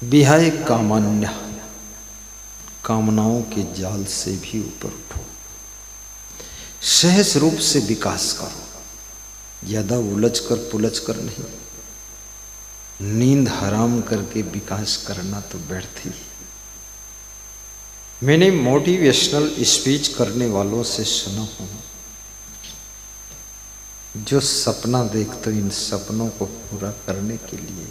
विहाय कामान्य, कामनाओं के जाल से भी ऊपर उठो। सहज रूप से विकास करो, ज्यादा उलझ कर पुलझ कर नहीं। नींद हराम करके विकास करना तो व्यर्थ ही। मैंने मोटिवेशनल स्पीच करने वालों से सुना हूं, जो सपना देखते इन सपनों को पूरा करने के लिए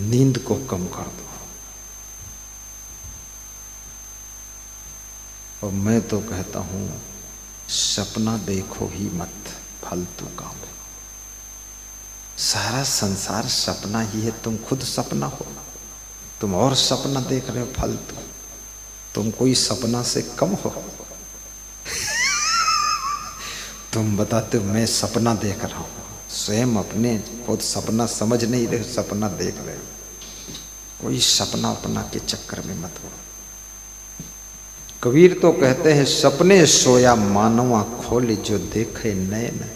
नींद को कम कर दो। और मैं तो कहता हूं सपना देखो ही मत, फालतू काम है। सारा संसार सपना ही है, तुम खुद सपना हो। तुम और सपना देख रहे हो फालतू। तुम कोई सपना से कम हो? तुम बताते हो मैं सपना देख रहा हूं, स्वयं अपने खुद सपना समझ नहीं रहे, सपना देख रहे हो। कोई सपना अपना के चक्कर में मत हो। कबीर तो कहते हैं सपने सोया मानवा खोले, जो देखे नयन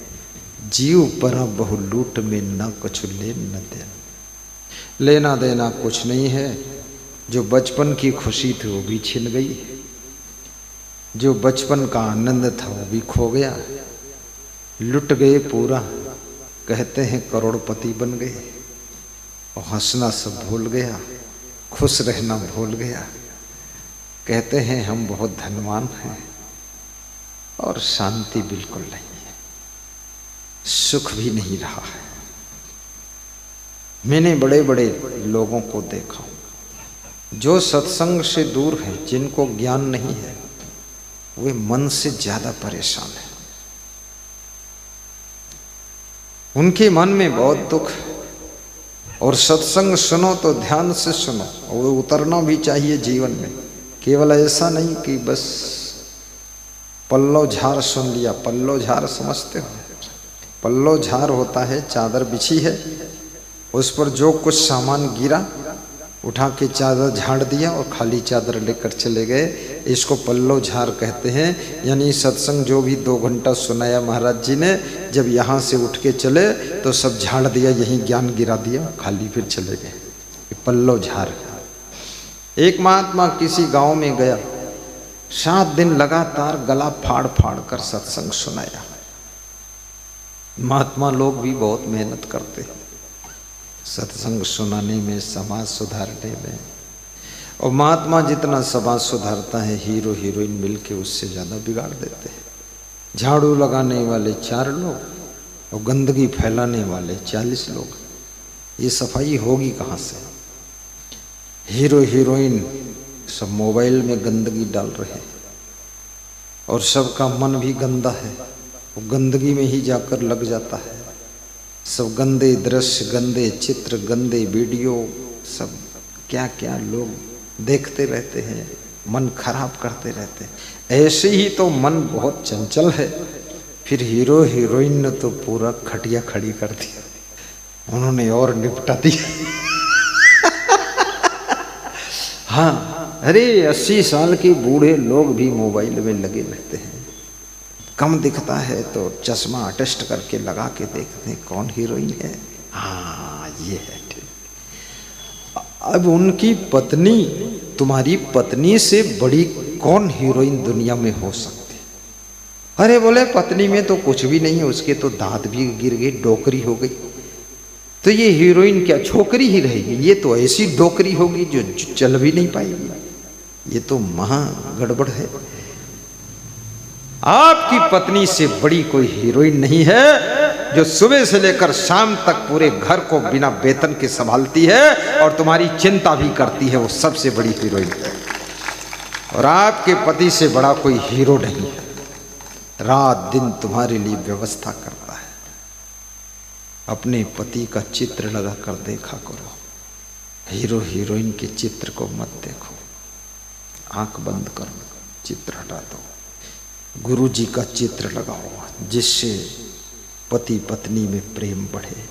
जीव पर बहु लूट में न कुछ लेन न देन। लेना देना कुछ नहीं है। जो बचपन की खुशी थी वो भी छिन गई, जो बचपन का आनंद था वो भी खो गया। लुट गए पूरा, कहते हैं करोड़पति बन गए। और हंसना सब भूल गया, खुश रहना भूल गया। कहते हैं हम बहुत धनवान हैं, और शांति बिल्कुल नहीं है, सुख भी नहीं रहा है। मैंने बड़े बड़े लोगों को देखा जो सत्संग से दूर हैं, जिनको ज्ञान नहीं है, वे मन से ज्यादा परेशान हैं। उनके मन में बहुत दुख। और सत्संग सुनो तो ध्यान से सुनो, और वो उतरना भी चाहिए जीवन में। केवल ऐसा नहीं कि बस पल्लो झार सुन लिया। पल्लो झार समझते हो? पल्लो झार होता है चादर बिछी है, उस पर जो कुछ सामान गिरा उठा के चादर झाड़ दिया और खाली चादर लेकर चले गए। इसको पल्लो झार कहते हैं। यानी सत्संग जो भी 2 घंटा सुनाया महाराज जी ने, जब यहाँ से उठ के चले तो सब झाड़ दिया, यहीं ज्ञान गिरा दिया, खाली फिर चले गए। पल्लो झार। एक महात्मा किसी गांव में गया, 7 दिन लगातार गला फाड़ फाड़ कर सत्संग सुनाया। महात्मा लोग भी बहुत मेहनत करते हैं सत्संग सुनाने में, समाज सुधारने में। और महात्मा जितना समाज सुधारता है, हीरो हीरोइन मिलके उससे ज़्यादा बिगाड़ देते हैं। झाड़ू लगाने वाले 4 लोग और गंदगी फैलाने वाले 40 लोग। ये सफाई होगी कहाँ से? हीरो हीरोइन सब मोबाइल में गंदगी डाल रहे हैं, और सबका मन भी गंदा है, वो गंदगी में ही जाकर लग जाता है। सब गंदे दृश्य, गंदे चित्र, गंदे वीडियो, सब क्या क्या लोग देखते रहते हैं, मन खराब करते रहते हैं। ऐसे ही तो मन बहुत चंचल है। फिर हीरो हीरोइन ने तो पूरा खटिया खड़ी कर दिया, उन्होंने और निपटा दिया। हाँ, अरे 80 साल के बूढ़े लोग भी मोबाइल में लगे रहते हैं। कम दिखता है तो चश्मा अटेस्ट करके लगा के देखते हैं कौन हीरोइन है। हाँ ये है ठीक। अब उनकी पत्नी, तुम्हारी पत्नी से बड़ी कौन हीरोइन दुनिया में हो सकती? अरे बोले पत्नी में तो कुछ भी नहीं है, उसके तो दांत भी गिर गए, डोकरी हो गई, तो ये हीरोइन क्या छोकरी ही रहेगी? ये तो ऐसी डोकरी होगी जो चल भी नहीं पाएगी। ये तो महा गड़बड़ है। आपकी पत्नी से बड़ी कोई हीरोइन नहीं है, जो सुबह से लेकर शाम तक पूरे घर को बिना वेतन के संभालती है और तुम्हारी चिंता भी करती है, वो सबसे बड़ी हीरोइन है। और आपके पति से बड़ा कोई हीरो नहीं है, रात दिन तुम्हारे लिए व्यवस्था करता है। अपने पति का चित्र लगा कर देखा करो, हीरो हीरोइन के चित्र को मत देखो। आंख बंद करो, चित्र हटा दो, गुरु जी का चित्र लगाओ, जिससे पति पत्नी में प्रेम बढ़े।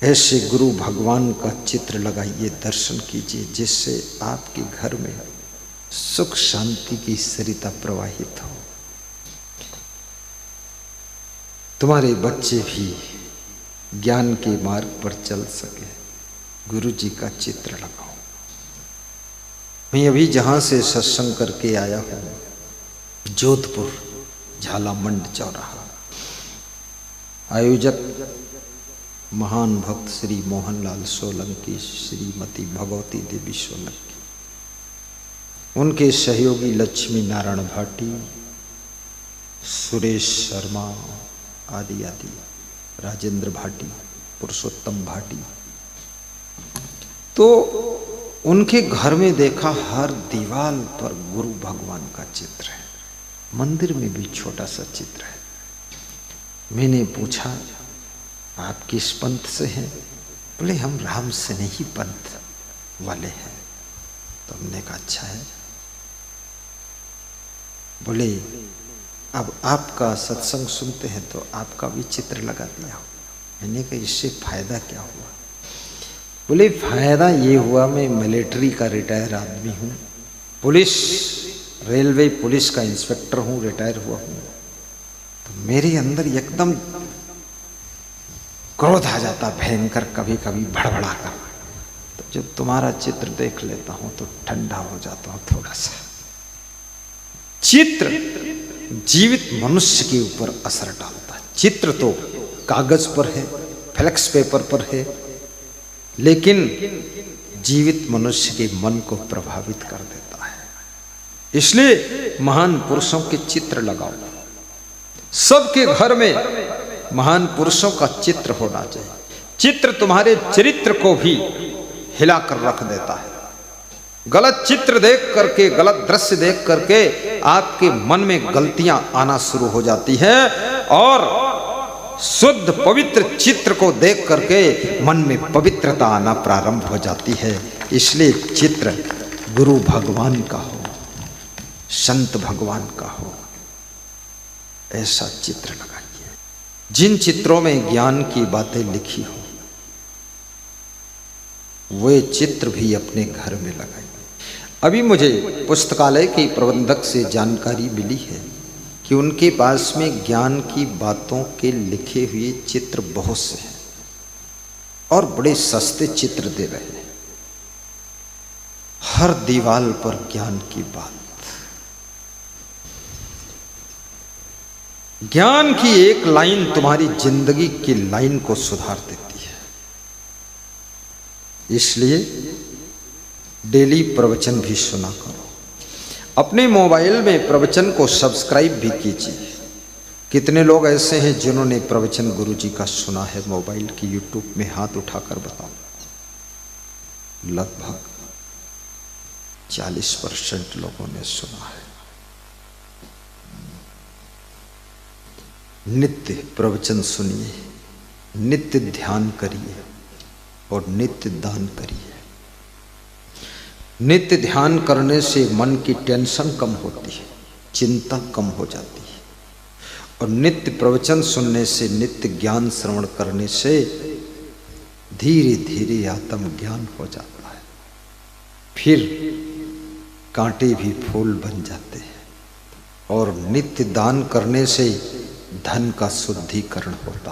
ऐसे गुरु भगवान का चित्र लगाइए, दर्शन कीजिए, जिससे आपके घर में सुख शांति की सरिता प्रवाहित हो। तुम्हारे बच्चे भी ज्ञान के मार्ग पर चल सके। गुरु जी का चित्र लगाओ। मैं अभी जहां से सत्संग करके आया हूं, जोधपुर झालामंड चौराहा, आयोजक महान भक्त श्री मोहनलाल सोलंकी, श्रीमती भगवती देवी सोलंकी, उनके सहयोगी लक्ष्मी नारायण भाटी, सुरेश शर्मा आदि आदि, राजेंद्र भाटी, पुरुषोत्तम भाटी। तो उनके घर में देखा हर दीवार पर गुरु भगवान का चित्र है, मंदिर में भी छोटा सा चित्र है। मैंने पूछा आप किस पंथ से हैं? बोले हम राम से नहीं पंथ वाले हैं। तो हमने कहा अच्छा है। बोले अब आपका सत्संग सुनते हैं तो आपका भी चित्र लगा दिया हो। मैंने कहा इससे फायदा क्या हुआ? बोले फायदा ये हुआ, मैं मिलिट्री का रिटायर आदमी हूँ, पुलिस रेलवे पुलिस का इंस्पेक्टर हूँ, रिटायर हुआ हूँ। तो मेरे अंदर एकदम क्रोध आ जाता भयंकर, कभी कभी भड़बड़ा कर। तो जब तुम्हारा चित्र देख लेता हूं तो ठंडा हो जाता हूं थोड़ा सा। चित्र जीवित मनुष्य के ऊपर असर डालता है। चित्र तो कागज पर है, फ्लेक्स पेपर पर है, लेकिन जीवित मनुष्य के मन को प्रभावित कर देता है। इसलिए महान पुरुषों के चित्र लगाओ। सबके घर में महान पुरुषों का चित्र होना चाहिए। चित्र तुम्हारे चरित्र को भी हिलाकर रख देता है। गलत चित्र देख करके, गलत दृश्य देख करके आपके मन में गलतियां आना शुरू हो जाती है, और शुद्ध पवित्र चित्र को देख करके मन में पवित्रता आना प्रारंभ हो जाती है। इसलिए चित्र गुरु भगवान का हो, संत भगवान का हो, ऐसा चित्र लगाइए। जिन चित्रों में ज्ञान की बातें लिखी हो वे चित्र भी अपने घर में लगाइए। अभी मुझे पुस्तकालय के प्रबंधक से जानकारी मिली है कि उनके पास में ज्ञान की बातों के लिखे हुए चित्र बहुत से हैं और बड़े सस्ते चित्र दे रहे हैं। हर दीवार पर ज्ञान की बात। ज्ञान की एक लाइन तुम्हारी जिंदगी की लाइन को सुधार देती है। इसलिए डेली प्रवचन भी सुना करो। अपने मोबाइल में प्रवचन को सब्सक्राइब भी कीजिए। कितने लोग ऐसे हैं जिन्होंने प्रवचन गुरु जी का सुना है मोबाइल की? यूट्यूब में हाथ उठाकर बताओ। लगभग 40% लोगों ने सुना है। नित्य प्रवचन सुनिए, नित्य ध्यान करिए और नित्य दान करिए। नित्य ध्यान करने से मन की टेंशन कम होती है, चिंता कम हो जाती है, और नित्य प्रवचन सुनने से, नित्य ज्ञान श्रवण करने से धीरे धीरे आत्म ज्ञान हो जाता है। फिर कांटे भी फूल बन जाते हैं, और नित्य दान करने से धन का शुद्धिकरण होता है।